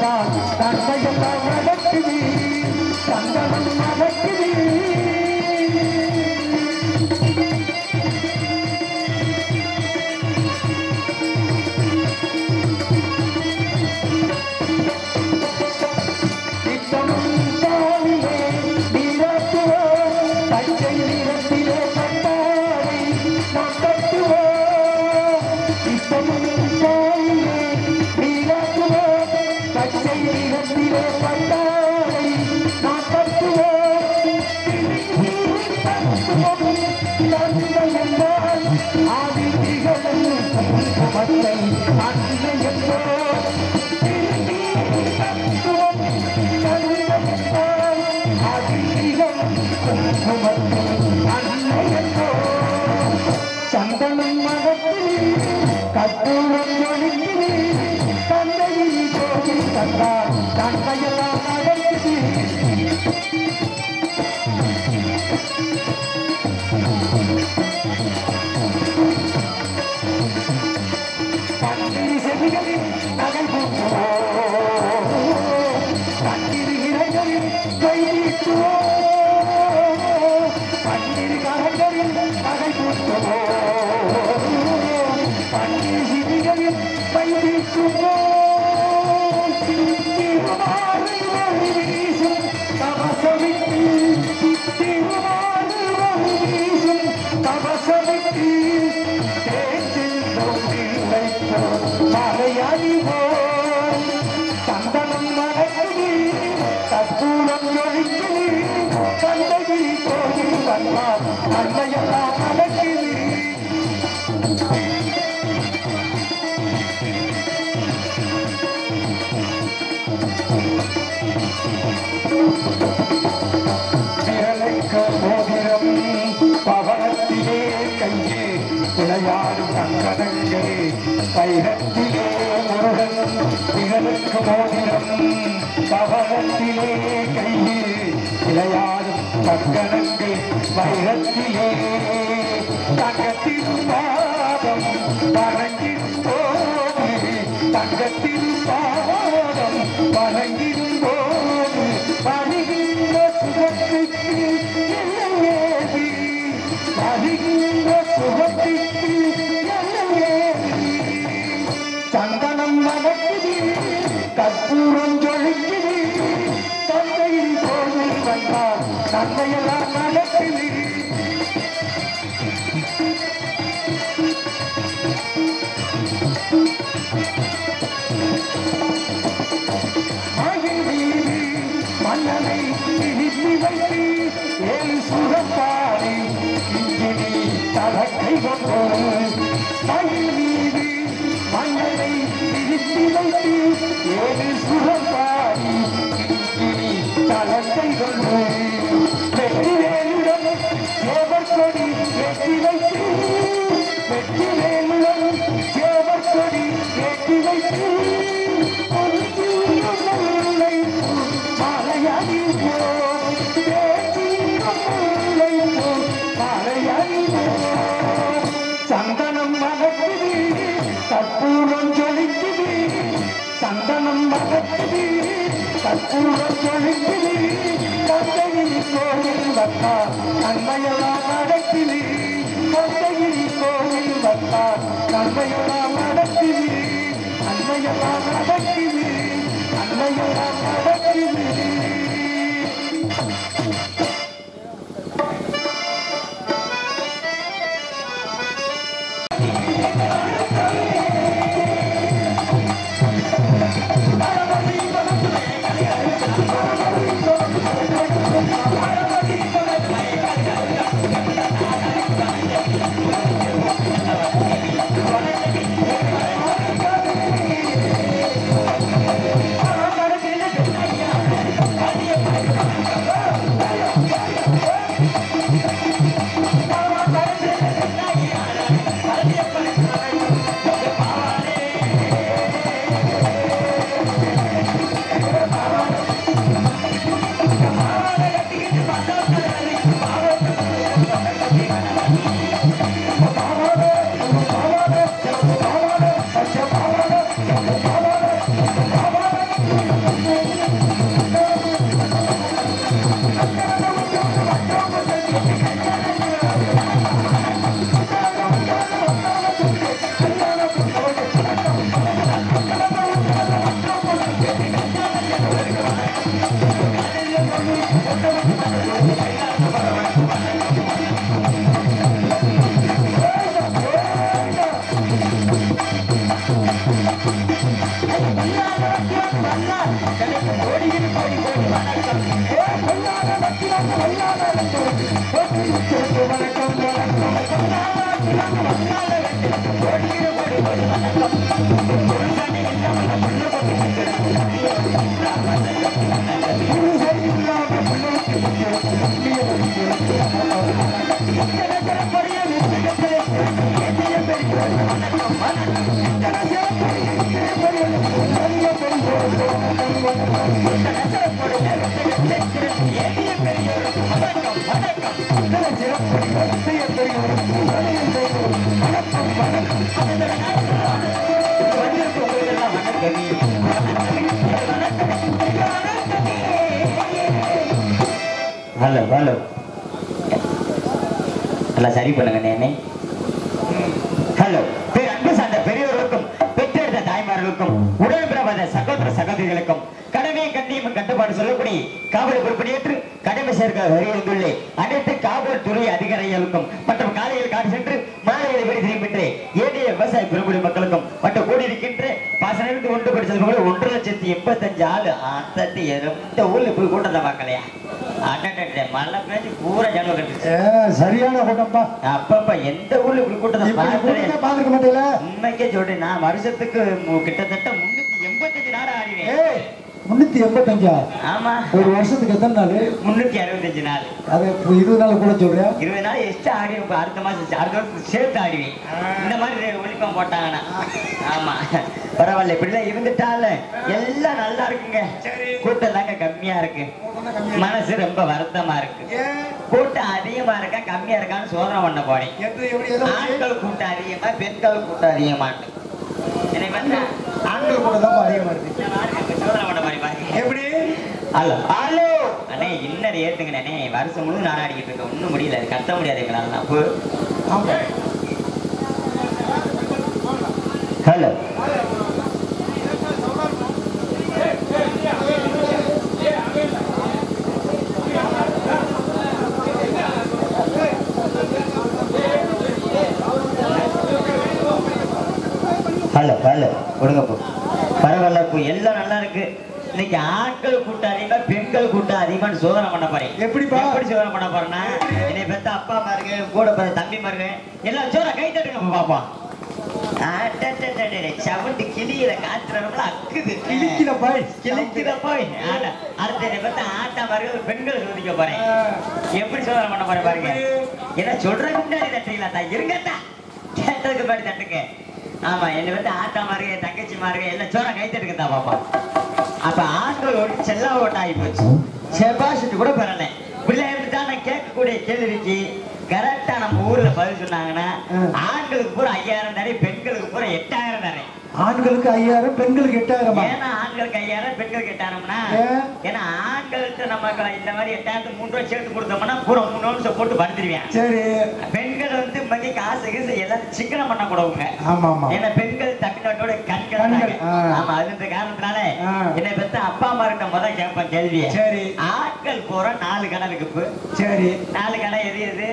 வந்தால் தந்தையெல்லாம் நடக்குது சந்தனம் நடக்குது சந்தனம் மகத்தில் கற்பூரம் ஒழிக்குது தந்தையில் கோவில் தந்தார் தந்தையெல்லாம் நடக்குது பன்னிரு செவிகளில் நகை பூட்டுவோம் பன்னிரு இலைகளில் கை நீட்டுவோம் பன்னிரு கரங்களில் நகை பூட்டுவோம் பன்னிரு சிவிகளில் கை நீட்டுவோம் திருமாலை ஒளி வீசும் தவசமிட்டு திருமாலை ஒளி வீசும் தவசமிட்டு மலையடிவோம் சந்தனம் நடக்குது கற்பூரம் ஒழிக்குது கந்தகிரி கோவில் வந்தால் நன்மையெல்லாம் நடக்குது விரலைக்கு மோதிரம் பவனத்திலே கையே விளையாடும் கங்கணங்களே வைரத்திலே முருகன் விரலுக்கு மோதிரம் பவனத்திலே கையே விளையாடும் கங்கணங்கள் வைரத்திலே தங்கத்தின் பாதம் வணங்கிடும் போது தங்கத்தின் பாதம் வணங்கிடும் போது வருகின்ற சுகத்துக்கு ஏது வருகின்ற சுகத்துக்கு சந்தனம் நடக்குது கற்பூரம் ஜொலிக்குது தந்தையின் கோவில் வந்தால் நன்மையெல்லாம் நடக்குது மன்னனை நிறுத்தி வைத்து ஏழு சுகப்பாடி இங்கினி தலக்கை கொண்டு மயில் மீது மன்னனை நிறுத்தி வைத்து ஏழு சுகப்பாடி இங்கினி தலக்கை கொண்டு வெற்றி வேலுடன் சேவர் கொடி ஏற்றி வைத்து வெற்றி வேலுடன் சேவர் கொடி ஏற்றி வைத்து சந்தனம் மகக்குது கற்பூரம் ஜொலிக்குது சந்தனம் மகக்குது கற்பூரம் ஜொலிக்குது கந்தகிரி கோவில் வந்தா நன்மையெல்லாம் நடக்குது கந்தகிரி கோவில் வந்தா நன்மையெல்லாம் நடக்குது நன்மையெல்லாம் நடக்குது நன்மையெல்லாம் நடக்குது ஹலோ ஹலோ நல்லா சரி பண்ணுங்க நேனே. ஹலோ அன்பு சார்ந்த பெரியவர்களுக்கும் பெற்றெடுத்த தாய்மார்களுக்கும் உடன்பிறவாத சகோதர சகோதரிகளுக்கும் கடமை கண்ணியம் கட்டுப்பாடு சொல்லக்கூடிய காவல் பொறுப்பணியேற்று கடமை சேர்க்க வருகின்றுள்ளே அனைத்து காவல்துறை அதிகாரிகளுக்கும் மற்றும் காலையில் காடு சென்று மாலையில் வீடு திரும்பிட்டு ஏனைய விவசாய பெருங்குடி மக்களுக்கும் மற்றும் கூடியிருக்கின்ற பாசனிலிருந்து ஒன்று படி செல்வங்களை 1,85,000 ஆளு அந்த எந்த ஊர்ல போய் கூட்டத்தை பார்க்கலையா? மழை பேச்சு பூரா ஜனம் கட்டுச்சு. சரியான கூட்டம்பா. அப்பப்ப எந்த ஊர்ல இப்படி கூட்டத்தை பாத்துக்க மாட்டேல. உண்மைக்கே சொல்றேன், நான் வருஷத்துக்கு கிட்டத்தட்ட 385 நாள் ஆடிவேன். 385? ஆமா. ஒரு வருஷத்துக்கு எத்தனை நாள்? 365 நாள். அது 20 நாள் கூட சொல்றேன். 20 நாள் எக்ஸ்ட்ரா ஆடி அடுத்த மாசம் அடுத்த வருஷத்துக்கு சேர்த்து ஆடுவேன். இந்த மாதிரி ஒழிப்பம் போட்டாங்கன்னா ஆமா பரவாயில்ல. இப்படிலாம் இருந்துட்டால எல்லாம் நல்லா இருக்குங்க. கூட்டம் தாங்க கம்மியா இருக்கு. மனசு ரொம்ப வருத்தமா இருக்கு. கூட்டம் அதிகமா இருக்கா கம்மியா இருக்கான்னு சோதனை பண்ண போறேன். ஆண்கள் கூட்டம் அதிகமா பெண்கள் கூட்டம் அதிகமாட்டு ஆண்கள் கூட தான் அதிகமா இருக்கு. சோதனை பண்ண போறேன் பாருங்க. எப்படி? ஹலோ ஹலோ அண்ணே இன்னொரு ஏத்துங்கண்ணே. வருஷம் முழு நாடாடிக்கிட்டு இருக்க ஒன்றும் முடியல, கத்த முடியாது எங்களால். அப்போ ஹலோ ஹலோ ஹலோ கொடுங்க போ. பரவாயில்ல, எல்லாம் நல்லா இருக்கு. இன்னைக்கு ஆட்கள் கூட்டம் அதிகமா பெண்கள் கூட்டம் அதிகமானு சோதனை பண்ண போறேன். எப்படி சோதனை பண்ண போறேன்னா, என்னை பெத்த அப்பா மாருங்க கூட பிறந்த தம்பி மாருங்க எல்லாம் சோற கை தட்டுங்க பாப்போம். சவுண்டு கிளியில காத்துறவங்கள அக்குது. கிளிக்கிற போய் அடுத்த பெத்த ஆட்டா மாருங்க பெண்கள் சோதிக்க போறேன். எப்படி சோதனை பண்ண போறேன் பாருங்க. என்ன சொல்றதுக்கு முன்னாடி தட்டுங்களா? தான் இருங்கட்டா, கேட்டதுக்கு முன்னாடி தட்டுங்க. ஆமா, என்னை வந்து ஆட்டா மாருங்க தங்கச்சி மாருங்க எல்லாம் சோற கை தட்டுங்க தான் பாப்பா. அப்ப ஆண்கள் ஓட்டு செல்லா ஓட்டு ஆகி போச்சு. செபாசிட்டு கூட பெறல. பிள்ளைங்க தான் நான் கேட்கக்கூடிய கேள்விக்கு கரெக்டா நம்ம ஊர்ல பதில் சொன்னாங்கன்னா, ஆண்களுக்கு பூரா 5000 தரேன், பெண்களுக்கு பூரா 8000 தரேன். ஆண்களுக்கு 5000 பெண்களுக்கு 8000. ஏன்னா ஆண்களுக்கு 5000 பெண்களுக்கு 8000னா, ஏன்னா ஆண்கள்கிட்ட நம்ம இந்த மாதிரி 8000 3 ரூபாய் சேர்த்து கொடுத்தோம்னா பூரா 3 நிமிஷம் போட்டு படுத்துருவேன். சரி, பெண்கள் வந்து மதிய காசு கீசு எல்லாம் சிக்கனம் பண்ண கூடவுங்க. ஆமா ஆமா, ஏன்னா பெண்கள் தமிழ்நாட்டோட கண்கள். ஆமா, அது இந்த காரணத்தினால என்னை பெத்த அப்பா அம்மா கிட்ட முதல் கேட்பேன் கேள்விய. சரி, ஆட்கள் போற 4 கடை இருக்கு. சரி, 4 கடை எது எது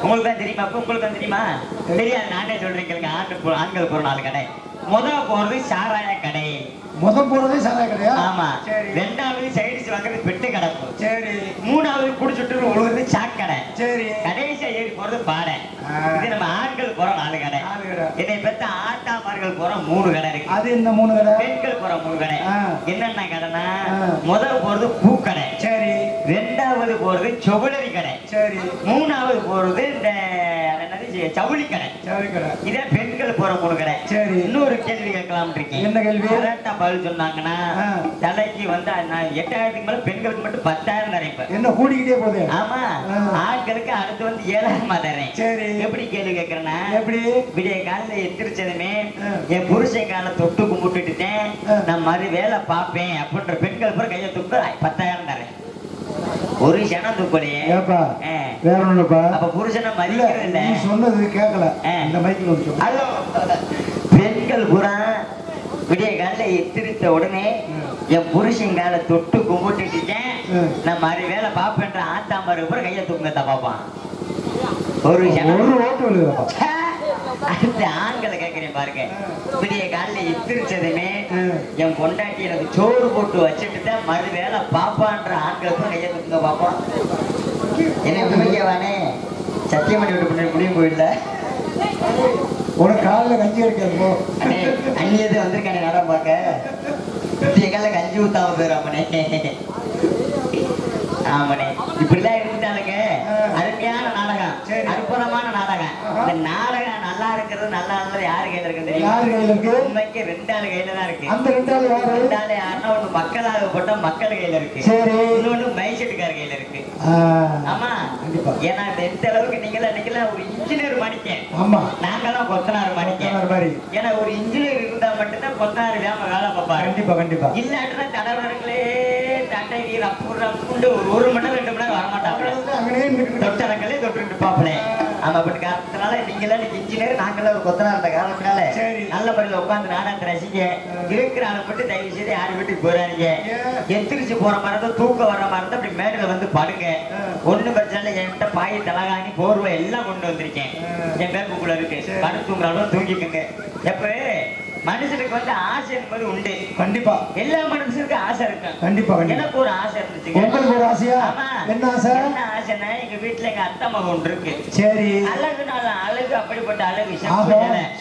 உங்களுக்கு தான் தெரியுமா? உங்களுக்கு தான் தெரியுமா? தெரியாது, நானே சொல்றேன் கேளுங்க. ஆண்கள் போற 4 கடை. முதல் போறது சாராய கடை. முதல் போறதே சாராய கடையா? ஆமா. ரெண்டாவது சைடிஸ் வாங்குறது பெட்டு கடப்பு. சரி, மூணாவது குடிச்சுட்டு உழுவுறது சாக்கடை. சரி, கடைசியா ஏறி போறது பாடை. இது நம்ம ஆண்கள் போற 4 கடை. இதை பெற்ற ஆட்டாமார்கள் போற 3 கடை இருக்கு. அது என்ன 3 கடை? பெண்கள் போற 3 கடை. என்னென்ன கடைனா, முதல் போறது பூக்கடை. சரி, ரெண்டாவது போறது ஜுவல்லரி கடை. சரி, மூணாவது போறது இந்த ஜவுளி கடை. இதே பெண்கள் போற 3 கடை. சரி, இன்னொரு கேள்வி கேட்கலாம் இருக்கேன். என்ன கேள்வி? கரெக்டா பதில் சொன்னாங்கன்னா தலைக்கு வந்து 8000க்கு மேல பெண்களுக்கு மட்டும் 10000 தரேன். என்ன கூடிக்கிட்டே போகுது? ஆமா, ஆட்களுக்கு அடுத்து வந்து 7000 தரேன். சரி, எப்படி கேள்வி கேட்கறேன்னா, எப்படி விடிய காலையில எந்திரிச்சதுமே என் புருஷன் காலை தொட்டு கும்பிட்டுட்டேன், நான் மாதிரி வேலை பார்ப்பேன் அப்படின்ற பெண்கள் பூரா கையை தொட்டு 10000 தரேன். ஒரு ஜனம் துப்பலையே. வேற ஒண்ணுப்பா. அப்ப புருஷனை மதிக்கிறது இல்ல. நீ சொன்னது கேட்கல. இந்த மைக்கில் வந்து ஹலோ, பெண்கள் பூரா விடிய காலைல எத்திரித்த உடனே என் புருஷன் காலை தொட்டு கும்பிட்டுட்டேன், நான் மாதிரி வேலை பார்ப்பேன்ற ஆத்தாமரு பூரா கையை தூக்குங்கத்தா பாப்பான். ஒரு ஓட்டு அடுத்த ஆண்களை கேட்கிறேன் பாருங்க. விடிய காலைல எத்திரிச்சதுமே என் பொண்டாட்டி எனக்கு சோறு போட்டு வச்சுட்டு தான் மறு வேலை பாப்பான்ற ஆண்களுக்கும் கையை தூக்குங்க பாப்பான். என்ன உண்மைக்கேவானே சத்தியம் பண்ணி விட்டு முடியும் போயிடல. உனக்கு காலில் கஞ்சி கிடைக்காது போ. அந்நியது வந்திருக்கானே நாடகம் பார்க்க. எங்கால கஞ்சி ஊத்தாம போயிடாமனே. ஆமாண்ணே, இப்படிலாம் இருந்தாலுங்க அருமையான நாடகம், அற்புதமான நாடகம். இந்த நாடகம் நல்லா இருக்கிறது நல்லா இல்லது யாரு கையில இருக்கு தெரியும்? உண்மைக்கு 2 ஆளு கையில தான் இருக்கு. அந்த 2 ஆளு யாரு? 2 ஆளு யாருன்னா ஒண்ணு மக்களாகப்பட்ட மக்கள் கையில இருக்கு, இன்னொன்னு மைசெட்டுக்கார கையில இருக்கு. ஆமா, ஏன்னா எந்த அளவுக்கு நீங்களாம் ஒரு இன்ஜினியர் மணிக்க, நாங்கெல்லாம் கொத்தனார் மணிக்க. ஏன்னா ஒரு இன்ஜினியர் இருந்தா மட்டும்தான் கொத்தனார் வேம வேலை பார்ப்பாரு. கண்டிப்பா கண்டிப்பா. இல்லாட்டுனா தலைவர்களே தட்டை நீர் அப்புண்டு ஒரு மணி நேரம் 2 மணி நேரம் வரமாட்டாங்க. தொட்டரங்களே தொட்டு பாப்பலே. ஆமா, அப்படி காரணத்தினால நீங்களாம் இன்ஜினியர், நாங்களாம் ஒரு கொத்தனார் இருந்த காரணத்தினால நல்ல முறையில் உட்காந்து நாடகத்தை ரசிங்க. இருக்கிற ஆளை மட்டும் தயவு செய்து யாரு வீட்டுக்கு போறாங்க. எந்திரிச்சு போற மாதிரி இருந்தா, தூக்கம் வர மாதிரி இருந்தா அப்படி மேடையில வந்து படுங்க. ஒண்ணும் பிரச்சனை இல்லை. என்கிட்ட பாய் தலகாணி போர்வை எல்லாம் கொண்டு வந்திருக்கேன். என் பேக்குள்ள இருக்கு. படு தூங்குறாலும் தூங்கிக்குங்க. எப்ப மனுஷனுக்கு வந்து ஆசை என்பது உண்டு. கண்டிப்பா எல்லா மனுஷனுக்கும் ஆசை இருக்கு. கண்டிப்பா எனக்கு ஒரு ஆசை இருந்துச்சு. உங்களுக்கு ஒரு ஆசையா? என்ன ஆசை? என்ன ஆசைன்னா, எங்க வீட்டுல எங்க அத்தை மகன் ஒன்று இருக்கு. சரி. அழகுனால அழகு, அப்படிப்பட்ட அழகு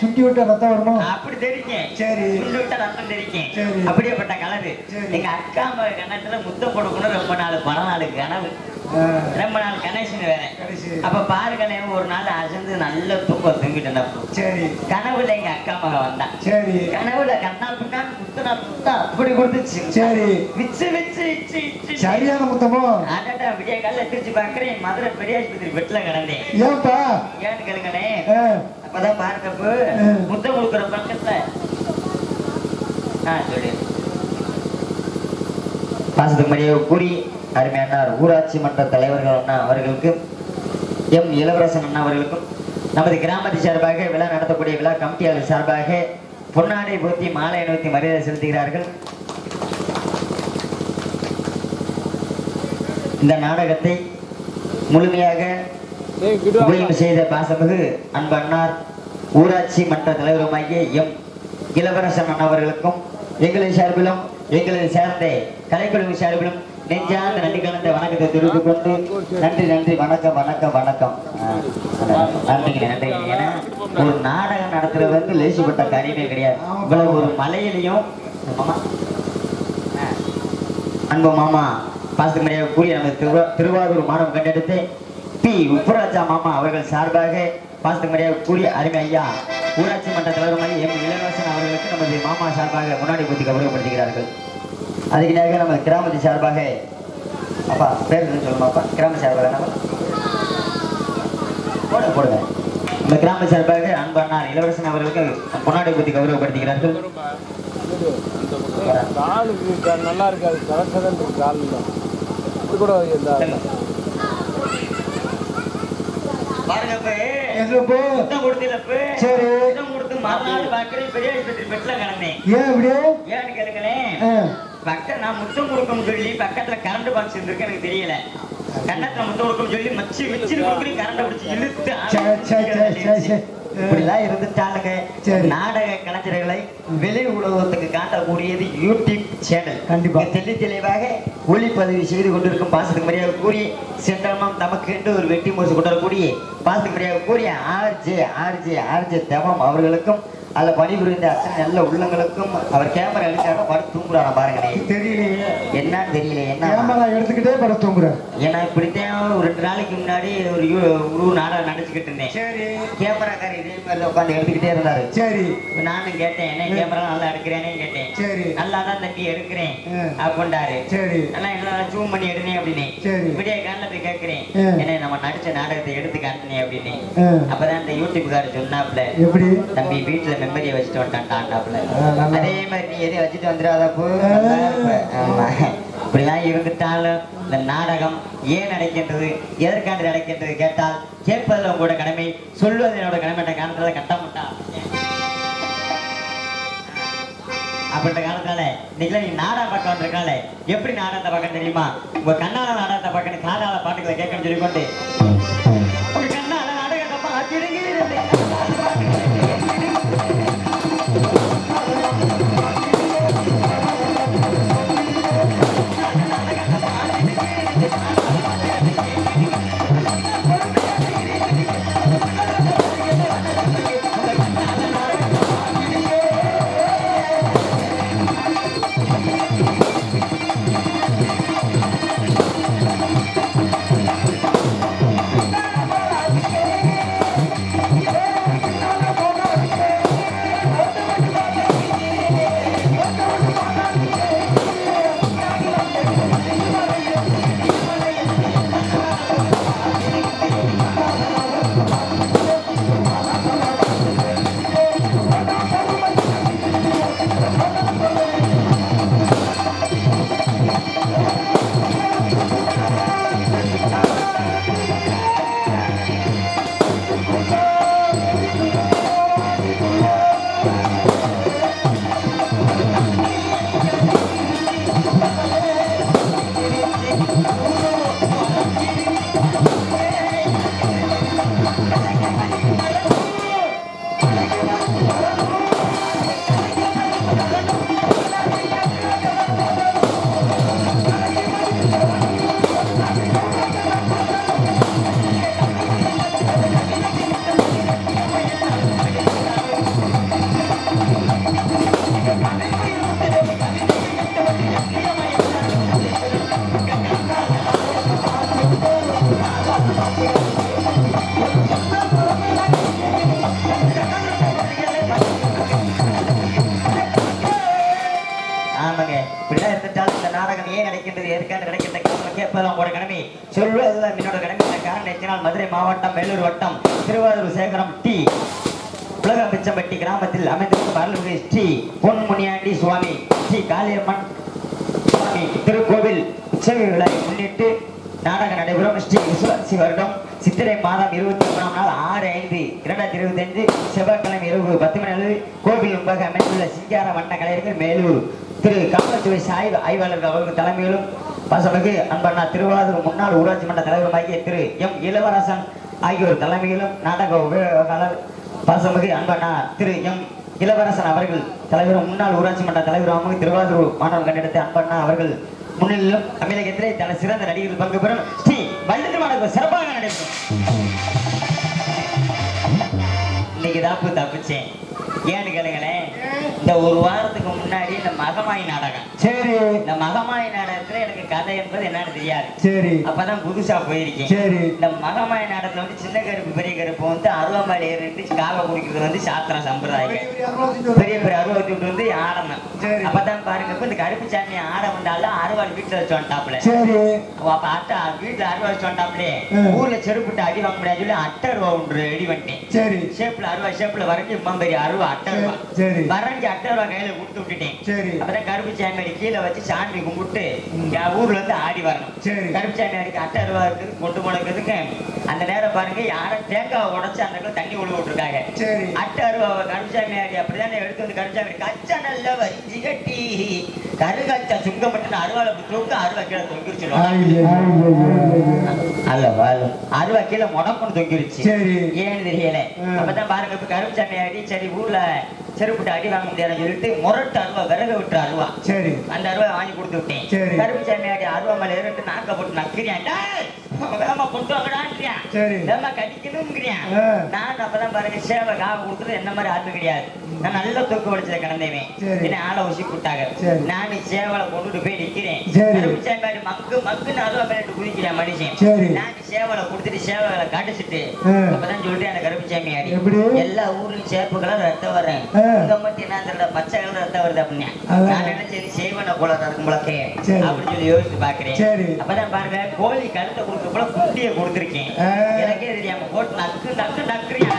சுண்டி விட்ட ரத்தம் வரணும் அப்படி தெரியும். சரி. சுண்டி விட்ட ரத்தம் தெரியும். அப்படியேப்பட்ட கலரு. எங்க அக்கா மகன் கணத்துல முத்தம் கொடுக்கணும் ரொம்ப நாள், பல நாள் கனவு, ரொம்ப நாள் கணேசன் வேற. அப்ப பாருங்களே, ஒரு நாள் அசந்து நல்ல தூக்கம் தூங்கிட்டேன். சரி. கனவுல எங்க அக்கா மகன் வந்தா. சரி. கனவுல கண்ணா பின்னா முத்தனா முத்தா அப்படி கொடுத்துச்சு. சரி. விச்சு விச்சு விச்சு விச்சு சரியான முத்தமோ? அடடா, விடிய காலைல திருச்சி பாக்குறேன், மதுரை பெரிய ஆஸ்பத்திரி பெட்ல கிடந்தேன். ஏன்பா? ஏன்னு கேளுங்கண்ணே. அப்பதான் பாருங்கப்பு முத்தம் கொடுக்குற பக்கத்துல சொல்லி பாசத்துக்கு மரியாதை கூறி அருமையானார் ஊராட்சி மன்ற தலைவர்கள் அண்ணா அவர்களுக்கு, எம் இளவரசன் அண்ணா அவர்களுக்கும், நமது கிராமத்தை சார்பாக விழா நடத்தக்கூடிய விழா கமிட்டியாளர் சார்பாக பொன்னாடை போத்தி மாலை அணிவித்து மரியாதை செலுத்துகிறார்கள். இந்த நாடகத்தை முழுமையாக உபயோகம் செய்த பாசமிகு அன்பு அண்ணார் ஊராட்சி மன்ற தலைவருமாகிய எம் இளவரசன் அண்ணா அவர்களுக்கும், எங்களின் சார்பிலும் எங்களது சேர்ந்த கலைக்குழு சார்பிலும் நெஞ்சார்ந்த நன்றி கலந்த வணக்கத்தை தெரிவித்துக் கொண்டு, நன்றி நன்றி, வணக்கம் வணக்கம் வணக்கம். நன்றிங்க நன்றிங்க. ஏன்னா ஒரு நாடகம் நடத்துறது வந்து லேசிப்பட்ட காரியமே கிடையாது. இவ்வளவு ஒரு மலையிலையும் அன்பு மாமா பாசத்துக்கு மரியாதை கூறிய நமது திருவாரூர் மாணவம் கண்டெடுத்து பி உப்புராஜா மாமா அவர்கள் சார்பாக பாசத்துக்கு மரியாதை கூறிய அருமை ஐயா ஊராட்சி மன்ற தலைவருமாய் எம் இளவரசன் அவர்களுக்கு நமது மாமா சார்பாக முன்னாடி பற்றி கௌரவப்படுத்துகிறார்கள். அதுக்கு நேரம் நம்ம கிராமத்து சார்பாக அப்பா பேர் சொல்லுமாப்பா, கிராம சார்பாக நம்ம போடுங்க. நம்ம கிராம சார்பாக அன்பு அண்ணார் இளவரசன் அவர்களுக்கு முன்னாடி பற்றி கௌரவப்படுத்துகிறார்கள். நல்லா இருக்காது, கால் கூட நான் முத்தம் கொடுக்கணும் சொல்லி பக்கத்துல கரண்ட் பாக்ஸ் இருக்கு, எனக்கு தெரியல. கண்ணத்துல முத்தம் கொடுக்கணும் சொல்லி மச்சி வச்சு கரண்ட் பிடிச்சி இழுத்து இப்படிலாம் இருந்துட்டாலுங்க. நாடக கலைஞர்களை வெளி உலகத்துக்கு காட்டக்கூடியது யூடியூப் சேனல். கண்டிப்பா தெளி தெளிவாக ஒளிப்பதிவு செய்து கொண்டிருக்கும் பாசத்துக்கு மரியாதை கூறிய சென்றமாம் தமக்கு என்று ஒரு வெட்டி மோசு கொண்டக்கூடிய பாசத்துக்கு மரியாதை கூறிய ஆர்ஜே தேவம் அவர்களுக்கும், அதுல பணிபுரிந்த அத்தனை நல்ல உள்ளங்களுக்கும், அவர் கேமரா எடுக்காம படுத்து தூங்குறாங்க பாருங்களே. தெரியலையே என்னன்னு தெரியல, என்ன கேமரா எடுத்துக்கிட்டே படுத்து தூங்குறேன். ஏன்னா இப்படித்தான் ஒரு 2 நாளைக்கு முன்னாடி ஒரு நாடகம் நடிச்சுக்கிட்டு இருந்தேன். சரி. கேமராக்காரர் இதே மாதிரி உட்காந்து எடுத்துக்கிட்டே இருந்தாரு. சரி. நானும் கேட்டேன், என்ன கேமரா நல்லா எடுக்கிறேனே கேட்டேன். சரி. நல்லா தான் தம்பி எடுக்கிறேன் அப்படின்றாரு. சரி. நல்லா என்ன ஜூம் பண்ணி எடுனே அப்படின்னு. சரி. விடிய காலில் போய் கேட்கிறேன், என்ன நம்ம நடிச்ச நாடகத்தை எடுத்து காட்டினே அப்படின்னு. அப்பதான் இந்த யூடியூப்காரர் சொன்னாப்ல, எப்படி தம்பி வீட்டுல மெமரியை வச்சுட்டு வந்துட்டான்டாப்ல. அதே மாதிரி நீ எதையும் வச்சுட்டு வந்துடாதப்போ. இப்படிலாம் இருந்துட்டாலும் இந்த நாடகம் ஏன் நடக்கின்றது, எதற்காண்டு நடக்கின்றது கேட்டால் கேட்பதில் உங்களோட கடமை, சொல்வது என்னோட கடமை. காரணத்தால கட்டமுட்டா அப்படின்ற காலத்தால இன்னைக்கு நீ நாடகம் பார்க்க வந்திருக்கால, எப்படி நாடகத்தை பார்க்க தெரியுமா? உங்க கண்ணால நாடகத்தை பார்க்கணும், காதால பாட்டுகளை கேட்கணும்னு சொல்லிக்கொண்டு உங்க கண்ணால நாடகத்தை பார்த்து ஆமாங்க, இப்படிதான் இருந்துட்டாலும் இந்த நாடகம் ஏன் கிடைக்கின்றது, ஏற்காடு கிடைக்கின்ற காரணம் கேட்பதுதான் ஒரு கடமை, சொல்வதுதான் என்னோட கடமை. இந்த காரணம் எத்தினால் மதுரை மாவட்டம், வேலூர் வட்டம், திருவாரூர் சேகரம் டி உலகம் பிச்சம்பட்டி கிராமத்தில் அமைந்திருக்கும் அருள்மிகு ஸ்ரீ பொன்முனியாண்டி சுவாமி ஸ்ரீ காளியம்மன் சுவாமி திருக்கோவில் உற்சவங்களை முன்னிட்டு நாடகம் நடைபெறும். ஸ்ரீ விசுவாசி வருடம் சித்திரை மாதம் 23ஆம் நாள் 6/5/2025 செவ்வாய்க்கிழமை இரவு 10 மணி அளவில் கோவில் முன்பாக அமைந்துள்ள சிங்கார வண்ண கலைஞர்கள் மேலூர் திரு காவல்துறை சாய்வு ஆய்வாளர்கள் அவர்கள் தலைமையிலும் பாசமிகு அன்பண்ணா திருவாரூர் முன்னாள் ஊராட்சி மன்ற தலைவருமாகிய திரு எம் இளவரசன் ஆகியோர் தலைமையிலும் நாடக உபயோகாளர் பாசமிகு அன்பண்ணா திரு எம் இளவரசன் அவர்கள் தலைவரும் முன்னாள் ஊராட்சி மன்ற தலைவரும் திருவாரூர் மாணவன் கண்டெடுத்த அன்பண்ணா அவர்கள் முன்னிலும் தமிழகத்திலே தன சிறந்த நடிகர்கள் பங்கு பெறும் ஸ்ரீ வள்ளி மாநகர் சிறப்பாக நடைபெறும். இன்னைக்கு தப்பிச்சேன். ஏன்னு கேளுங்களேன், இந்த ஒரு வாரத்துக்கு முன்னாடி இந்த மகமாயி நாடகம், சரி, இந்த மகமாயி நாடகத்துல எனக்கு கதை என்பது என்னன்னு தெரியாது, சரி, அப்பதான் புதுசா போயிருக்கேன், சரி. இந்த மகமாயி நாடகத்துல வந்து சின்ன கருப்பு பெரிய கருப்பு வந்து அருவாமலை ஏறிட்டு காவ குடிக்கிறது வந்து சாத்திர சம்பிரதாயம், பெரிய பெரிய அருவாத்தி விட்டு வந்து ஆடணும். அப்பதான் பாருங்க, இப்ப இந்த கருப்பு சாமி ஆட வந்தாலும் அருவாள் வீட்டுல வச்சு வந்துட்டாப்ல, சரி, அப்ப அட்டை வீட்டுல அருவா வச்சு வந்துட்டாப்லே, ஊர்ல செருப்புட்டு அடி வாங்க முடியாது சொல்லி அட்டை அருவா ஒன்று ரெடி பண்ணிட்டேன், சரி, ஷேப்ல அருவா ஷேப்ல வரைஞ்சி இம்மா பெரிய அருவா அட்டை அருவா, சரி, வரைஞ்சி அட்டை அருவா கையில கொடுத்து விட்டுட்டேன், சரி. அப்பதான் கருப்பு சாமி கீழே வச்சு சாமி கும்பிட்டு ஊர்ல இருந்து ஆடி வரணும், சரி. கருப்பு சாமி அடிக்க அட்டை அருவா இருக்குது கொண்டு போனதுக்கு அந்த நேரம் பாருங்க, யாரும் தேங்காவை உடைச்சு அந்த தண்ணி உள்ள விட்டுருக்காங்க, சரி. அட்டை அருவா கருப்பு சாமி ஆடி அப்படிதான் எடுத்து வந்து கருப்பு சாமி கச்சா நல்ல வரிஞ்சி கட்டி கருகாச்சா சுங்கம் மட்டும் அருவாள் அப்படி தூக்க அருவா கீழே தொங்கிருச்சு, அருவா கீழே முடக்குன்னு தொங்கிருச்சு, ஏன்னு தெரியல. அப்பதான் பாருங்க, இப்ப கருப்பு சாமி ஆடி சரி ஊர்ல செருப்புட்டு அடி வாங்க முடியாதுன்னு சொல்லிட்டு முரட்டு அருவா விறக விட்டுற அருவா, சரி, அந்த அருவா வாங்கி கொடுத்து விட்டேன், கருப்பு சாமி ஆடி அருவா மேல ஏறிட்டு நாக்க போட்டு நக்கிறியான், வேகமா கொண்டு வாங்கடான்றியான், வேகமா கடிக்கணும்ங்கிறியான். நான் அப்பதான் பாருங்க சேவை காவ கொடுக்குறது என்ன மாதிரி ஆளு கிடையாது, நான் நல்ல தூக்கு படிச்சத கிடந்தேன், என்ன ஆளை ஊசி விட்டாங்க, நானு சேவலை கொண்டுட்டு போய் நிக்கிறேன், கருப்பு சாமி ஆடி மக்கு மக்குன்னு அருவா மேலிட்டு குதிக்கிறேன் மனுஷன், நான் சேவலை கொடுத்துட்டு சேவலை கடிச்சிட்டு அப்பதான் சொல்லிட்டு அந்த கருப்பு சாமி ஆடி எல்லா ஊர்லயும் சேப்புகளா ரத்தம் வரேன், உங்க மட்டும் என்ன தெரியல பச்சை கலர் ரத்தம் வருது அப்படின்னு நான் நினைச்சது செய்வன போல இருக்கும் போலக்கே அப்படின்னு சொல்லி யோசிச்சு பாக்குறேன். அப்பதான் பாருங்க, கோழி கழுத்தை கொடுக்க போல குண்டிய கொடுத்துருக்கேன், எனக்கே தெரியாம போட்டு நக்கு நக்கு நக்குறேன்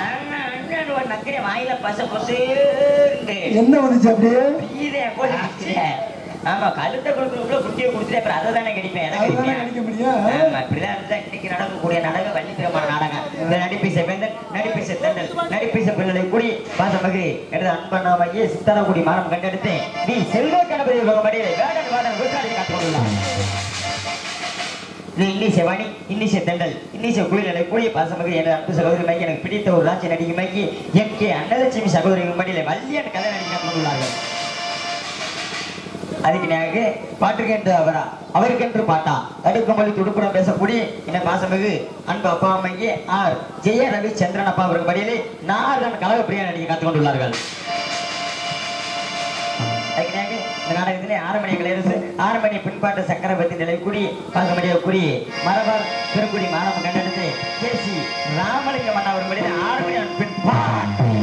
வாயில பச பசு என்ன வந்துச்சு அப்படியே கோழி. ஆமா, கழுத்தை கொடுக்கறதுக்குள்ள குட்டியை கொடுத்துட்டு அப்புறம் அதை தானே கிடைப்பேன், இப்படிதான் இருந்தா இன்னைக்கு நடக்கக்கூடிய நாடகம் வள்ளிக்கிரமான நாடகம். இந்த நடிப்பிசை வேந்தன், நடிப்பிசை தெண்டல், நடிப்பிசை பிள்ளை கூடி பாசமகி எனது அன்பனாமையே சித்தனகுடி மானம் கண்டெடுத்து நீ செல்வ கணபதி மடியிலே வேடன் வாடன் விசாரி காத்துக்கொள்ளலாம். இன்னிசை வாணி, இன்னிசை தெண்டல், இன்னிசை குயிலை கூடிய பாசமகி எனது அன்பு சகோதரி மைக்கு எனக்கு பிடித்த ஒரு ராட்சி நடிகை மைக்கு எம்.கே. அன்னலட்சுமி சகோதரி மடியிலே வள்ளியன் கதை நடிக்க கொண்டுள்ளார்கள். அதுக்கு நாங்க பாட்டுக்கென்று அவரா அவருக்கென்று பாட்டா தடுக்கும்படி துடுப்புறம் பேசக்கூடிய என்ன பாசமிகு அன்பு அப்பா அம்மையே ஆர் ஜெய ரவி சந்திரன் அப்பா அவர்கள் படியிலே 4 கழக பிரியா நடிகை காத்துக் கொண்டுள்ளார்கள். அதுக்கு நாங்க இந்த நாடகத்திலே 6 மணி கலையரசு 6 மணி பின்பாட்டு சக்கரவர்த்தி நிலை கூடி பாசமடிய கூடி மரபார் திருக்குடி மாணவன் கண்டெடுத்து பேசி ராமலிங்கம் அண்ணா அவர்கள் படியிலே 6 மணி பின்பாட்டு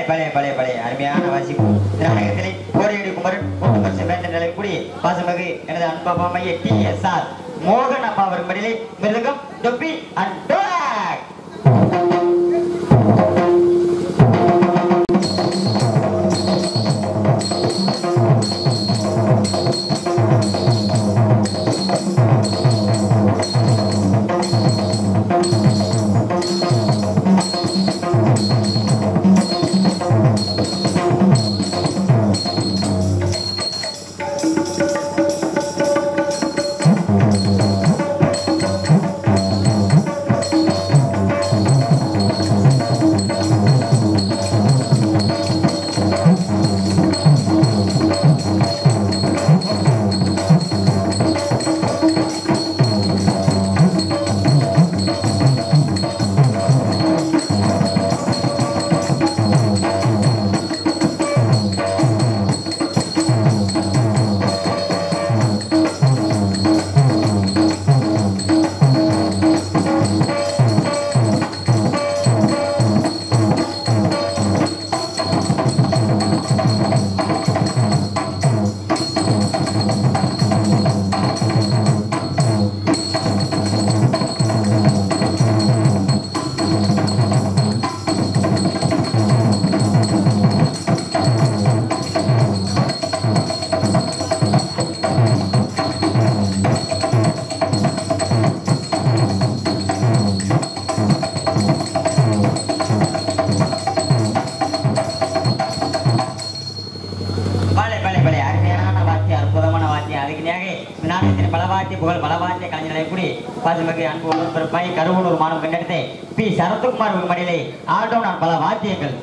பழைய பழைய பழைய அருமையான வாசிப்பு நாடகத்திலே கோரியடி குமரன் கூட்டுப்பரிசு வேந்த நிலை கூடி பாசமகு எனது அன்பாமைய TSR மோகன் அப்பா அவர்கள் மடியிலே மிருதகம் தொப்பி அண்ட் டாக். கருவூர் மாணவ கண்டெடுத்து பி சரத்குமார் மடியிலே ஆட்டம் நான் பல வாத்தியங்கள்.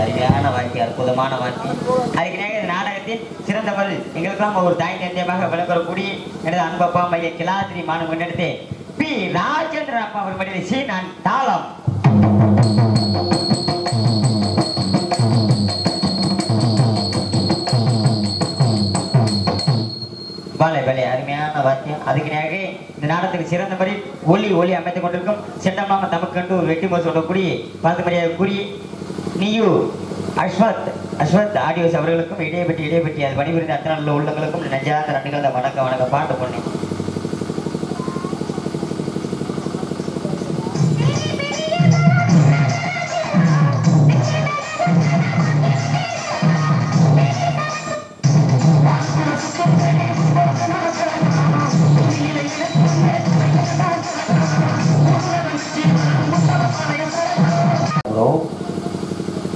அருமையான வாக்கியம், அற்புதமான வாக்கியம். அதுக்கு நேர நாடகத்தின் சிறந்தவர் எங்களுக்கெல்லாம் ஒரு தாய் தந்தையமாக விளங்கக்கூடிய எனது அன்பப்பா மைய கிளாதிரி மாணவ கண்டெடுத்து பி ராஜேந்திரன் அப்பா அவர் மடியிலே சி நான் தாளம். பலே பலே அருமையான வாக்கியம். அதுக்கு நேர இந்த நாடகத்துக்கு சிறந்த மாதிரி ஒளி அமைத்துக் கொண்டிருக்கும் செண்டமாம தமக்கு கண்டு ஒரு வெட்டி மோசம் சொல்லக்கூடிய பார்த்து மரியாதை கூறி நீயு அஸ்வத் ஆடியோஸ் அவர்களுக்கும் இடையப்பட்டி அது பணிபுரிந்த அத்தனை உள்ள உள்ளங்களுக்கும் நெஞ்சாத நன்றிகள். வணக்கம் பாட்டு பொண்ணு.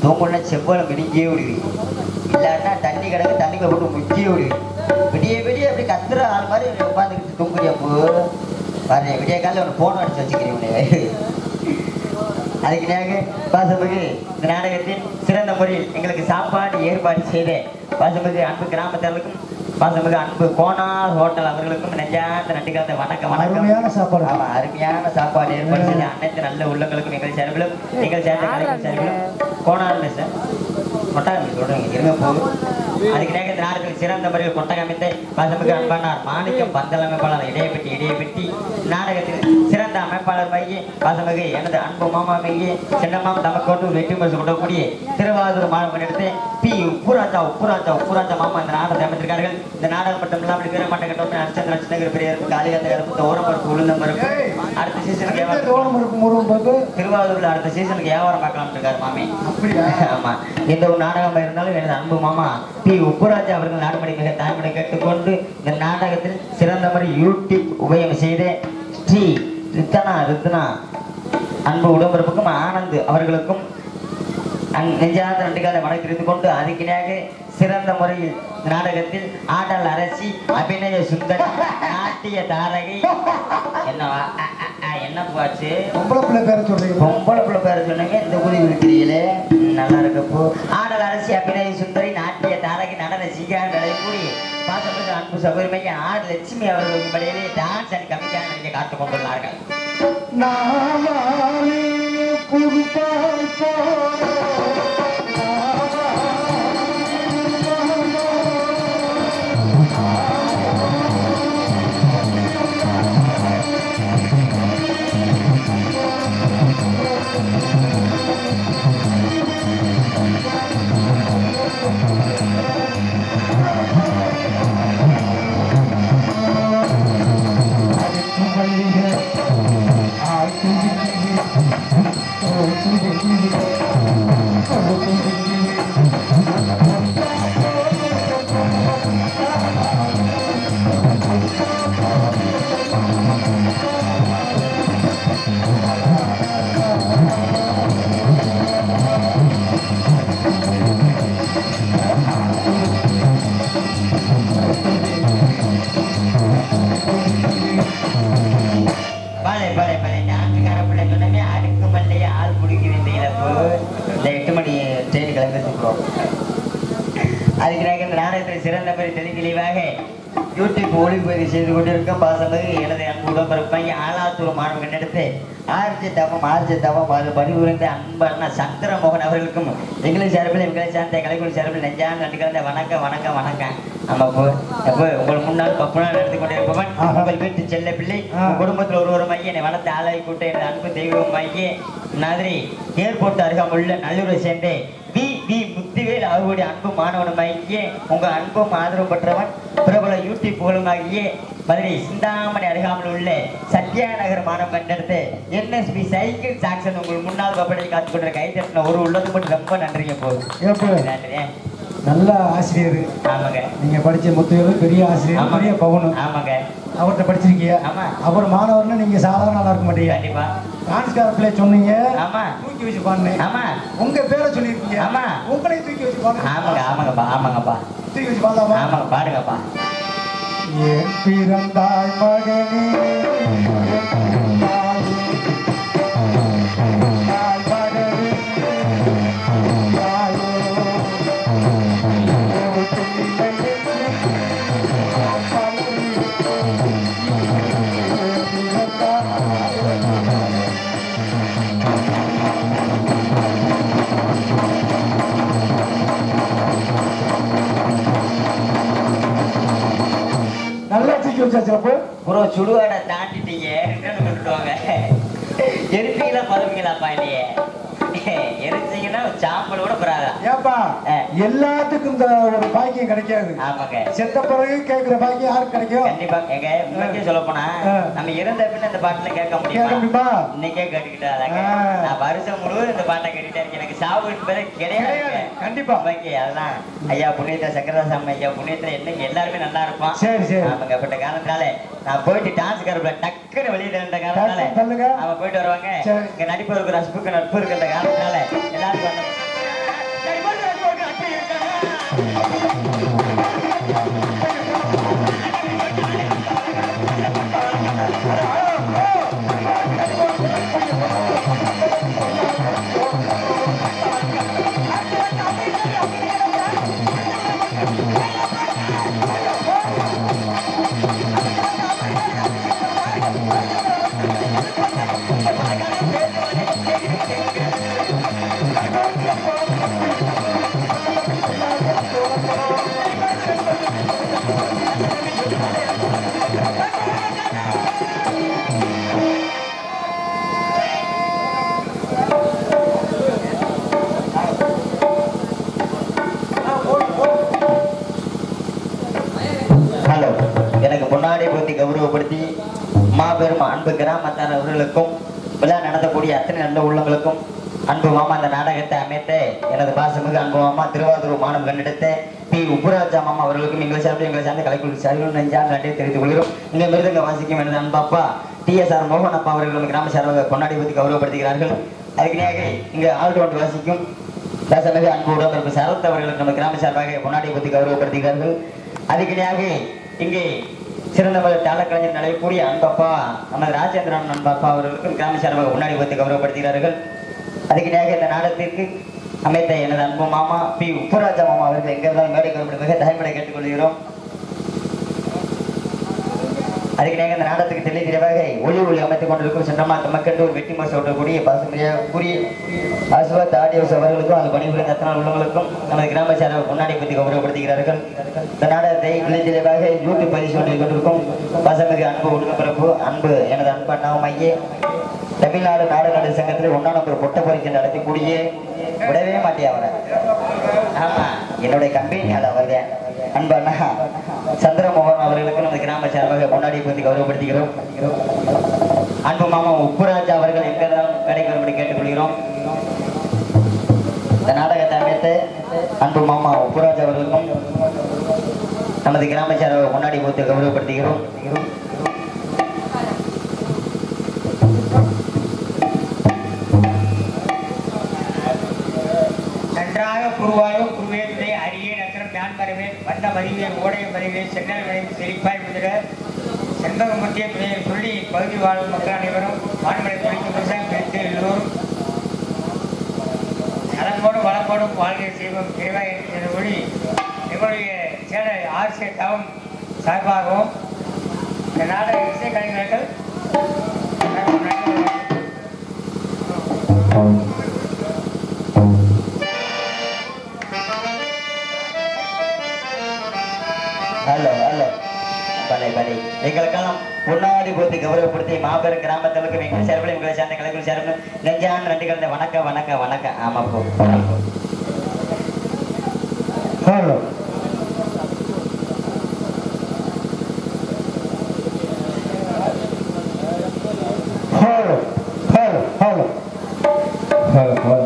தூங்குன்னா செவ்வளம் விடிஞ்சே விடுவீங்க, இல்லாட்டா தண்ணி கிடக்கு தண்ணிக்குள்ள போட்டு முக்கிய விடுவீங்க. விடிய அப்படி கத்துற ஆள் மாதிரி உட்காந்துக்கிட்டு தூங்குறியப்போ பாரு. விடிய காலையில் ஒன்று போன் அடிச்சு வச்சுக்கிறீங்களே. அதுக்கு நேக பாசமிகு இந்த நாடகத்தின் சிறந்த முறையில் எங்களுக்கு சாப்பாடு ஏற்பாடு செய்த பாசமிகு அன்பு கிராமத்தாருக்கும் பாசமிகு அன்பு கோனார் ஹோட்டல் அவர்களுக்கும் நெஞ்சார்ந்த நன்றிகள். வணக்கம். அருமையான சாப்பாடு. ஆமா, அருமையான சாப்பாடு ஏற்பாடு செய்த அனைத்து நல்ல உள்ளங்களுக்கும் எங்கள் சார்பிலும் எங்கள் சேர்ந்த கலைக்கும் சார்பிலும் கோனார் மிஸ் கொட்டகம் சொல்றீங்க இருங்க போகும். அதுக்கு நேக இந்த நாடகத்தில் சிறந்த முறையில் கொட்டகம் அமைத்த பாசமிகு அன்பானார் மாணிக்கம் பந்தல் அமைப்பாளர் இடையப்பட்டி நாடகத்தில் சிறந்த அமைப்பாளர் மைய பாசமிகு எனது அன்பு மாமா மைய சென்னமாம் தமக்கோட்டு வெற்றி பரிசு கொண்டக்கூடிய திருவாரூர் மாணவன் எடுத்து பி உப்புராஜா மாமா இந்த நாடகத்தை அமைத்திருக்கார்கள். இந்த நாடகம் மட்டும் இல்லாமல் வீரமாட்ட கட்டம் நட்சத்திர நட்சத்திர பெரியருக்கு காளிகாந்த கருப்பு ஓரம் பருப்பு உளுந்தம் பருப்பு அடுத்த சீசனுக்கு திருவாரூர்ல அடுத்த சீசனுக்கு வியாபாரம் பார்க்கலாம் இருக்காரு மாமி. ஆமா, எந்த ஒரு நாடகமா இருந்தாலும் எனது அன்பு மாமா பி உப்புராஜா அவர்கள் நாடுபடி மிக தாய்மொழி கேட்டுக்கொண்டு இந்த நாடகத்தில் சிறந்த மாதிரி யூடியூப் உபயம் செய்த ஸ்ரீ ரித்தனா அன்பு உடம்புக்கும் ஆனந்த் அவர்களுக்கும் நெஞ்சார்ந்த நன்றிகளை வணக்கம் தெரிந்து கொண்டு அதுக்கினாக சிறந்த முறையில் நாடகத்தில் ஆடல் அரசி அபிநய சுந்தரி நாட்டிய தாரகை என்னவா என்ன போச்சு பொம்பளை பிள்ளை பேரை சொல்றீங்க பொம்பளை பிள்ளை பேரை சொன்னீங்க இந்த கூலி விழுக்கிறீங்களே நல்லா இருக்கப்போ ஆடல் அரசி அபிநய சுந்தரி நாட்டிய தாரகை நடன சீக்கிரம் கூடி பாசப்பட்ட அன்பு சகோதரிமைக்கு ஆர் லட்சுமி அவர்களுக்கு படையிலே டான்ஸ் அண்ட் கமிட்டியாக நடிக்க காத்துக் கொண்டுள்ளார்கள். யூடியூப் ஒளிப்பதிவு செய்து கொண்டிருக்கும் பாசமிகு எனது அன்புடன் பிறப்பாங்க ஆலாத்தூர் மாணவர்கள் எடுத்து ஆர்ஜி தவம் அது பணிபுரிந்த அன்பண்ணா சந்திரமோகன் அவர்களுக்கும் எங்களை சார்பில் எங்களை சார்ந்த கலைக்குழு சார்பில் நெஞ்சான் நன்றி கலந்த வணக்கம் வணக்கம் வணக்கம். நம்ம எப்போ உங்கள் முன்னால் பப்புனால் நடத்தி கொண்டிருப்பவன் உங்கள் வீட்டு செல்ல பிள்ளை குடும்பத்தில் ஒரு மைய என்னை வளர்த்த ஆலை கூட்ட எனது அன்பு தெய்வம் மைய மாதிரி ஏர்போர்ட் அருகாமுள்ள நல்லூரை சேர்ந்தே வி முத்துவேல் அவருடைய அன்பு மாணவனும் ஆகிய உங்க அன்பும் ஆதரவு பெற்றவன் பிரபல யூடியூப் புகழுமாகிய மதுரை சிந்தாமணி அருகாமல் உள்ள சத்யா நகர் மாணவன் கண்டெடுத்து NSB சைக்கிள் சாக்சன் உங்கள் முன்னாள் பப்படை காத்துக் கொண்ட கை தட்டின ஒரு உள்ளது மட்டும் ரொம்ப நன்றிங்க போகுது. நன்றி. நல்ல ஆசிரியர். ஆமாங்க. நீங்க படிச்ச முத்துவேல் பெரிய ஆசிரியர், பெரிய பவனும். ஆமாங்க. அவர்கிட்ட படிச்சிருக்கீங்க. ஆமா. அவர் மாணவர்னா நீங்க சாதாரண நல்லா இருக்க மாட்டீங்க. கண்டிப்பா. டான்ஸ்கார பிள்ளை சொன்னீங்க. ஆமா. தூக்கி வச்சு பாடுனேன். ஆமா. உங்க பேரை சொல்லிருக்கீங்க. ஆமா. உங்களையும் தூக்கி வச்சு பாடுங்க. ஆமாங்க ஆமாங்கப்பா ஆமாங்கப்பா. தூக்கி வச்சு பாடலாமா? ஆமாங்க பாடுங்கப்பா. என் பிறந்தாய் மகனே நல்லா தூக்கி வச்சாச்சு. Bro சுடுகாடை தாண்டிட்டீங்க return கொண்டுட்டுவாங்க. எரிப்பீங்களா பதவிங்களாப்பா இல்லையே எரிச்சிங்கன்னா சாம்பல் கூட பராதா. ஏப்பா எல்லாத்துக்கும் இந்த ஒரு பாக்கியம் கிடைக்காது. ஆமாங்க. செத்த பிறகு கேட்கிற பாக்கியம் யாருக்கு கிடைக்கும்? கண்டிப்பா. எங்க உண்மைக்கே சொல்ல போனா நம்ம இறந்த பின்ன இந்த பாட்டுல கேட்க முடியுமா? இன்னைக்கே கேட்டுக்கிட்டாங்க. நான் வருஷம் முழுவதும் இந்த பாட்டை கேட்டுட்டே இருக்கேன். எனக்கு சாவு என்பதே கிடையாது. கண்டிப்பா. அதெல்லாம் ஐயா புண்ணியத்துல சக்கரதாசாமி ஐயா புண்ணியத்துல என்னைக்கு எல்லாருமே நல்லா இருப்பான். சரி சரி. அவங்க அப்பட்ட காலத்தால நான் போயிட்டு டான்ஸ் கருப்புல டக்குன்னு வெளியில இருந்த காலத்தால அவன் போயிட்டு வருவாங்க. இங்க நடிப்பு இருக்கிற ரசிப்புக்கு நட்பு இருக்கிற காலத்தால எல்லாரும் கௌரவப்படுத்தி மாபெரும் அன்பு கிராமத்தார் அவர்களுக்கும் விழா நடத்தக்கூடிய அத்தனை நல்ல உள்ளங்களுக்கும் அன்பு மாமா அந்த நாடகத்தை அமைத்த எனது பாசமிகு அன்பு மாமா திருவாரூர் மாணவ கண்டிடத்த பி உப்புராஜா மாமா அவர்களுக்கும் எங்களை சார்ந்த கலைக்குழு சார்பில் நெஞ்சார்ந்த நன்றியை தெரிவித்துக் கொள்கிறோம். இங்கே மிருதங்க வாசிக்கும் எனது அன்பப்பா TSR மோகன் அப்பா அவர்கள் கிராம சார்பாக கொண்டாடி பற்றி கௌரவப்படுத்துகிறார்கள். அதுக்கு இங்கே ஆல்ரவுண்ட் வாசிக்கும் தசமிகு அன்பு உடம்பிற்கு சரத் அவர்களுக்கு நம்ம கிராம சார்பாக முன்னாடி பற்றி கௌரவப்படுத்துகிறார்கள். அதுக்கிணையாக இங்கே சிறந்த தாளக்கலைஞர் நடைபெறக்கூடிய அன்பப்பா நமது ராஜேந்திரன் அன்பப்பா அவர்களுக்கும் கிராம சார்பாக முன்னாடி பற்றி கௌரவப்படுத்துகிறார்கள். அதுக்கிணையாக இந்த நாடகத்திற்கு அமைத்த எனது அன்பு மாமா பி உப்புராஜா மாமா அவர்கள் எங்க இருந்தாலும் மேடை கௌரவப்படி மிக தயமடை கேட்டுக்கொள்கிறோம். அதுக்கிணையாக இந்த நாடகத்துக்கு தெளிவாக ஒளி அமைத்துக் கொண்டிருக்கும் சென்றமா தமக்கென்று ஒரு வெற்றி மாசம் ஓட்டக்கூடிய கூறிய அஸ்வத் ஆடியோஸ் அவர்களுக்கும் அது பணிபுரிந்த அத்தனை உள்ளவர்களுக்கும் நமது கிராம சார்பாக முன்னாடி பற்றி கௌரவப்படுத்துகிறார்கள். இந்த நாடகத்தை தெளிவாக யூடியூப் பதிவு சொல்லி கொண்டிருக்கும் பசமிகு அன்பு உடுக்கப்பிறப்பு அன்பு எனது அன்பு அண்ணாவும் ஐயே தமிழ்நாடு நாடக சங்கத்தில் 1ஆம் நம்பர் பொட்ட பரிசு நடத்தக்கூடிய விடவே மாட்டேன் அவரை. ஆமா என்னுடைய கம்பெனியால் அவர்கள் அன்பு அண்ணா சந்திரமோகன் அவர்களுக்கு நமது கிராம சார்பாக முன்னாடி பற்றி கௌரவப்படுத்துகிறோம். அன்பு மாமா உப்புராஜா அவர்கள் எங்கெல்லாம் கிடைக்கும் கேட்டுக்கொள்கிறோம். இந்த நாடகத்தை அமைத்த அன்பு மாமா உப்புராஜா அவர்களுக்கும் நமது கிராம சார்பாக முன்னாடி பற்றி கௌரவப்படுத்துகிறோம். குருவாயும் குருவேந்தை அரிய நத்திரம் யான் மறைவேன் வண்ண மறிவே ஓடைய மறிவே சென்னல் விளைவு செழிப்பாய் விடுகிற செண்பகமுத்திய துணையை சொல்லி பகுதி வாழும் மக்கள் அனைவரும் வான்மலை குறிக்கும் விவசாயம் பிரித்து எல்லோரும் நலம்போடும் வளம்போடும் வாழ்க்கை செய்வோம் இறைவா என்ற ஒளி எங்களுடைய சேனல் ஆர்சிய டவுன் சார்பாகவும் இந்த நாடக இசை கலைஞர்கள் எங்களுக்கெல்லாம் முன்னாடி போட்டு கௌரவப்படுத்தி மாபெரும் கிராமத்திற்கு எங்கள் சேர்ப்பில் எங்களை சேர்ந்த கலைக்குழு சேர்ந்து நெஞ்சான நன்றி கலந்த வணக்கம் வணக்கம் வணக்கம். ஆமா போ hello hello hello hello hello hello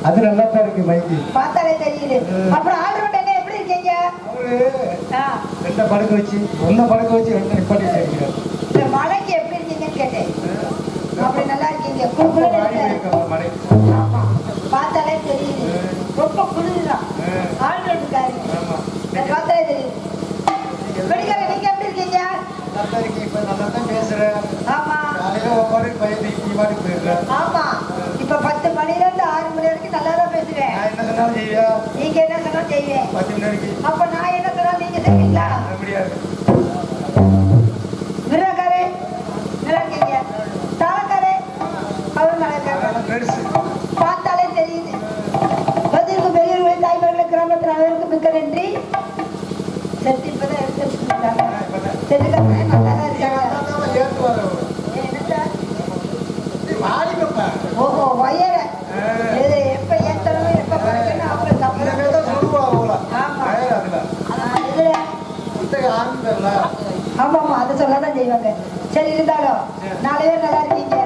அது நல்லா தான் இருக்கு மைக்கு பார்த்தாலே தெரியுது. அப்புறம் ஆல்ரவுண்ட் என்ன எப்படி இருக்கீங்க? அவரு ரெண்ட படுக்க வச்சு ரெண்டு நிப்பாட்டி வச்சிருக்கிறார். இந்த மலைக்கு எப்படி இருக்கீங்கன்னு கேட்டேன். அப்படி நல்லா இருக்கீங்க. குளுகுளுன்னு இருக்கு. ஆமா. பார்த்தாலே தெரியுது. ரொம்ப குளிர்தான். ஆல்ரவுண்ட் காரி. ஆமா. பார்த்தாலே தெரியுது. வெடிக்கார நீங்க எப்படி இருக்கீங்க? நல்லா இருக்கீங்க. இப்ப நல்லா தான் பேசுறேன். ஆமா. காலையில ஒவ்வொரு பயந்து நீ மாட்டி போயிடுறேன். ஆமா. இப்ப 10 மணில இருந்து 6 மணி வரைக்கும் நல்லா தான் பேசுவேன். நான் என்ன சொன்னாலும் செய்வியா? நீங்க என்ன சொன்னாலும் செய்வேன். 10 மணி வரைக்கும். அப்ப நான் என்ன சொன்னாலும் நீங்க செய்வீங்களா? முடியாது. விராக்காரே நல்லா இருக்கீங்க. தாளக்காரே அவரும் நல்லா இருக்காங்க. பெருசு. பார்த்தாலே தெரியுது. பதிலுக்கு பெரியவர்களே தாய்மார்களே கிராமத்தில் அவருக்கு மிக்க நன்றி. செத்து இப்பதான் எடுத்துருக்காங்க. செத்துக்காரங்க நல்லா தான் இருக்காங்க. ஏத்து வர ஓஹோ வயர இது எப்ப ஏத்தணும் எப்ப குறைக்கணும் அவங்க ஆமாமா அதை சொல்லதான் செய்வாங்க. சரி இருந்தாலும் 4 பேர் நல்லா இருக்கீங்க.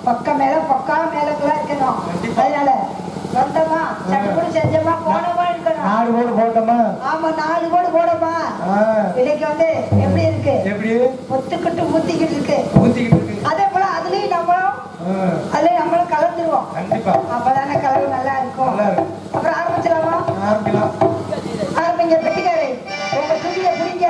பக்கம் மேல மேலக்குலாம் இருக்கணும். அதனால சொந்தமா சட்டுப்படி செஞ்சோமா போனோமா இருக்கணும். 4 கோடு போட்டோமா? ஆமா 4 கோடு போடமா. இன்னைக்கு வந்து எப்படி இருக்கு? எப்படி ஒத்துக்கிட்டு ஊத்திக்கிட்டு இருக்கு. அதே போல அதுலயும் நம்மளும் கலந்துருவோம். கண்டிப்பா. அப்பதானே கலவு நல்லா இருக்கும். அப்புறம் ஆரம்பிச்சலாமா? ஆரம்பிங்க. பெட்டிக்காரே உங்க துணியை பிடிங்க.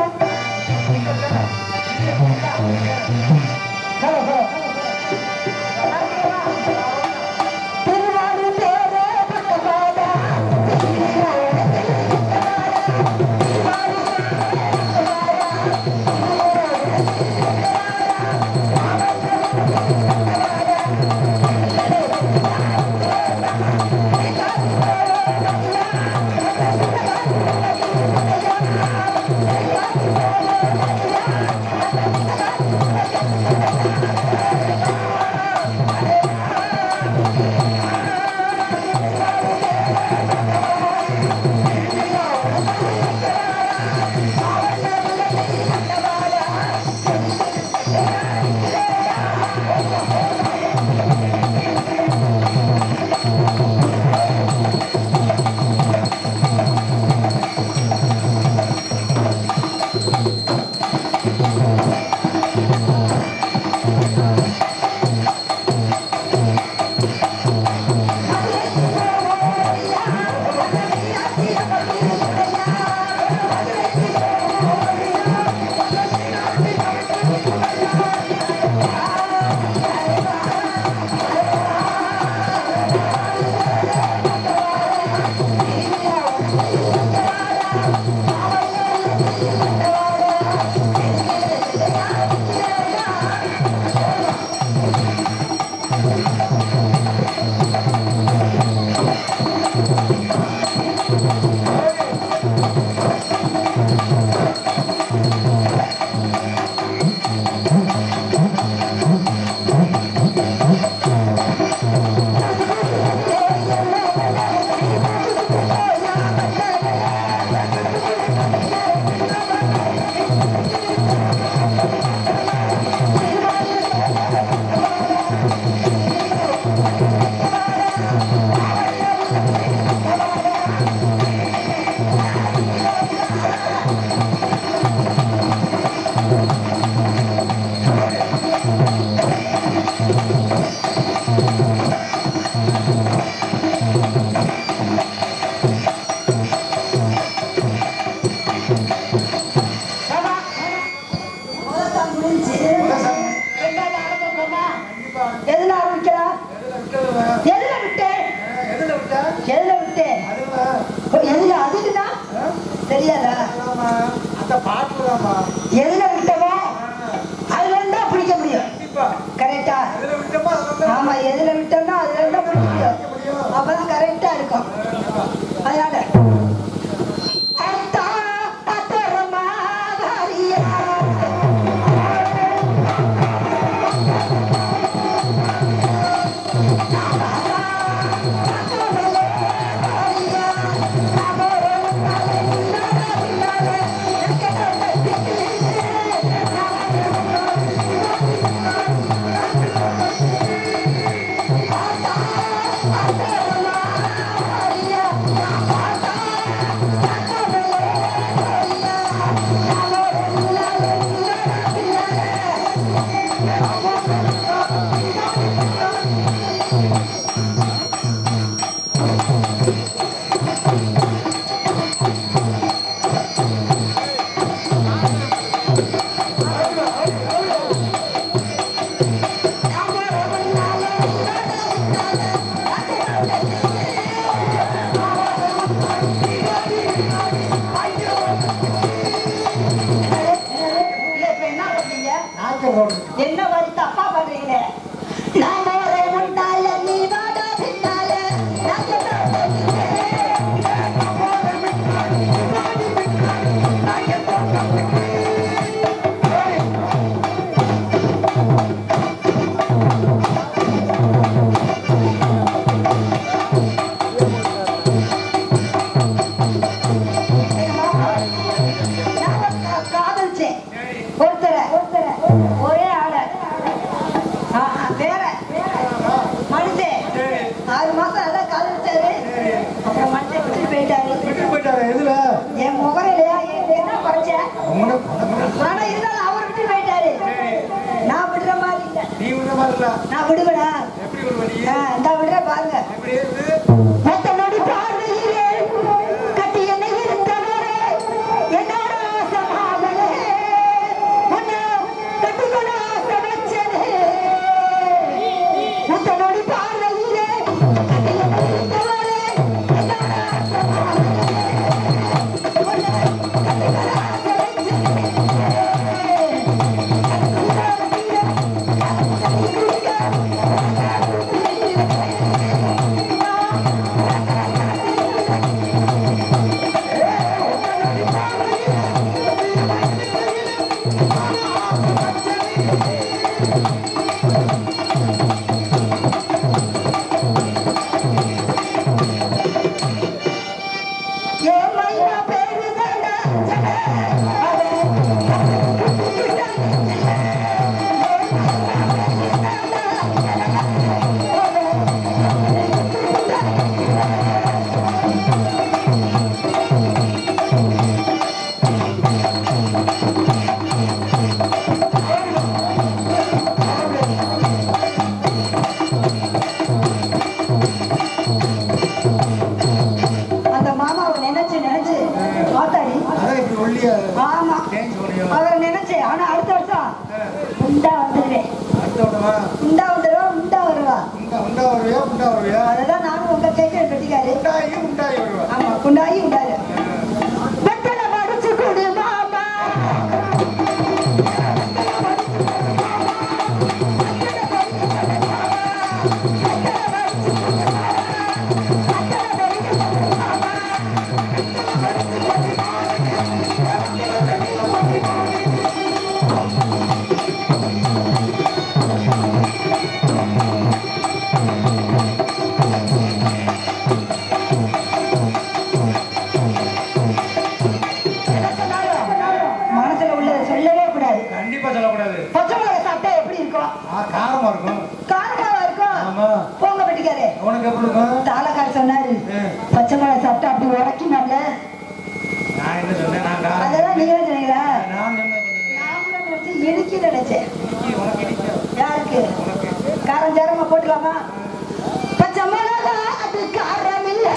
எதுல ஆரம்பிக்கலாம்? எதுல விட்டேன்? எதுல விட்டேன்? எதுல அதுக்குன்னா தெரியாதா? அந்த பாட்டுதாம்மா. எதுல விட்டமோ அதுல இருந்தா பிடிக்க முடியும். கரெக்டா? ஆமா, எதுல விட்டோம்னா அதுல இருந்தா பிடிக்க முடியும். அப்பதான் கரெக்டா இருக்கும். அதனால என்ன மாதிரி தப்பா பண்றீங்களே? நாம ஒரே முட்டாள நீ வாடா பின்னால காதலிச்சேன் ஒருத்தரை ஒரே ஆள வேற மனுஷன் 6 மாசம் அதான் காதலிச்சாரு. அப்புறம் மனுஷன் விட்டுட்டு போயிட்டாரு. எதுல என் முகம் இல்லையா? என்ன குறைச்ச? ஆனா இருந்தாலும் அவர் விட்டு போயிட்டாரு. நான் விடுற மாதிரி இல்ல. நீ விடுற மாதிரி இல்ல. நான் விடுவேனா? எப்படி விடுவ நீ? இந்த விடுற பாருங்க. எப்படி இருக்கு? மொத்தனோடு பார்வையிலே கட்டி என்னை இருந்தவரே என்னோட ஆசமாவலே உன்னை கட்டிக்கொள்ள ஆசை வச்சனே. மொத்தனோடு பார்வையிலே கட்டி என்னை இருந்தவரே என்னோட ஆசமாவலே உன்னை கட்டிக்கொள்ள ஆசை வச்சனே. ஆமா அவரை நினைச்சேன். ஆனா அடுத்த வருஷம் உண்டா வந்துடுவேன். உண்டா வந்துடுவா உண்டா வருவா. அதெல்லாம் நானும் உங்க கேட்க கட்டிக்காரு. ஆமா குண்டாயி உண்டாரு. வெத்தலை மடிச்சு கொடு மாமா. தாளக்கார சொன்னாரு பச்சை மிளகாய் சாப்பிட்டா அப்படி உடைக்குமாம்ல. அதெல்லாம் நீங்க சொன்னீங்களா? நான் கூட நினைச்சு இடிக்க நினைச்சேன். யாருக்கு காரஞ்சாரமா போட்டுலாமா? பச்சை மிளகாய் அது காரம் இல்லை.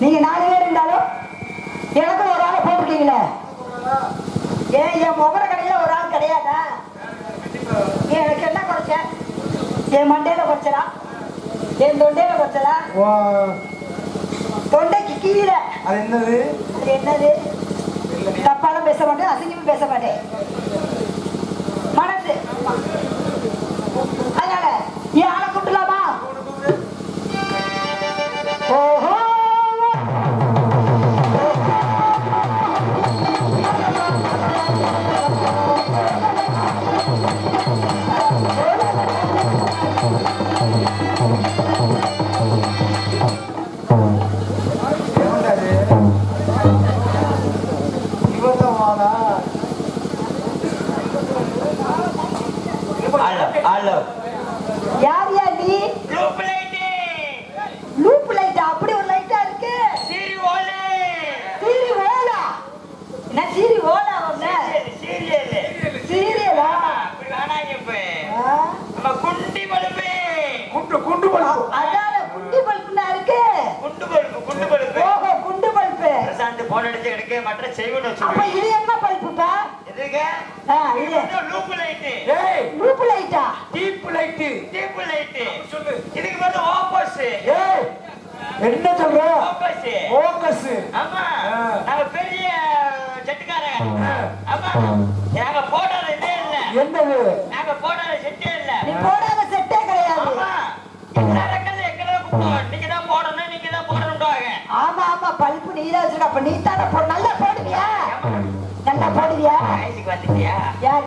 நீங்க 4 பேர் இருந்தாலும் எனக்கு ஒரு ஆளை போட்டுருக்கீங்களே. ஏன் என் முகர கடையில ஒரு ஆள் கிடையாதா? எனக்கு என்ன குறைச்ச? என் மண்டையில குறைச்சலா? என் தொண்டையில குறைச்சலா? தொண்டைக்கு கீழே. அது என்னது? அது என்னது? தப்பாலும் பேச மாட்டேன், அசிங்கமும் பேச மாட்டேன். மனசு. அதனால என் ஆளை கூட்டலாமா? ஓஹோ யார் யார் நீ? Loop light. லூப் லைட் அப்படி ஒரு லைட்டா இருக்கு. சீரி ஓலே. சீரி ஓலா. என்ன சீரி ஓலா வந்த? சீரியல். சீரியலா? அப்படி வேணாங்க இப்ப. நம்ம குண்டி பல்பு. குண்டு பல்பு. அதால குண்டி பல்புனா இருக்கு. குண்டு பல்பு. ஓஹோ குண்டு பல்பு. பிரசாந்த் போன் அடிச்சு எடுக்க மற்ற செய்வன அப்ப வச்சு. இது என்ன பல்புப்பா? எதுங்க? இது லூப் லைட். ஏய் லூப் லைட்டா? Deep light. Deep light. சொல்லு. இதுக்கு வந்து ஆப்போஸ். ஏய் என்ன சொல்ற? ஆப்போஸ். ஃபோக்கஸ். ஆமா. நாங்க பெரிய செட்டுக்காரங்க. ஆமா. நாங்க போடாத இதே இல்ல. என்னது? நாங்க போடாத செட்டே இல்ல. நீ போடாத செட்டே கிடையாது. ஆமா. எல்லாரும் எங்களை கூப்பிடுவோம். நீங்க தான் போடணும், நீங்க தான் போடணும்டாங்க. ஆமா ஆமா பல்பு நீதான் வச்சிருக்க. அப்ப நீ தானே நல்லா போடுவியா? நல்லா போடுவியா? வயசுக்கு வந்துட்டியா? யார்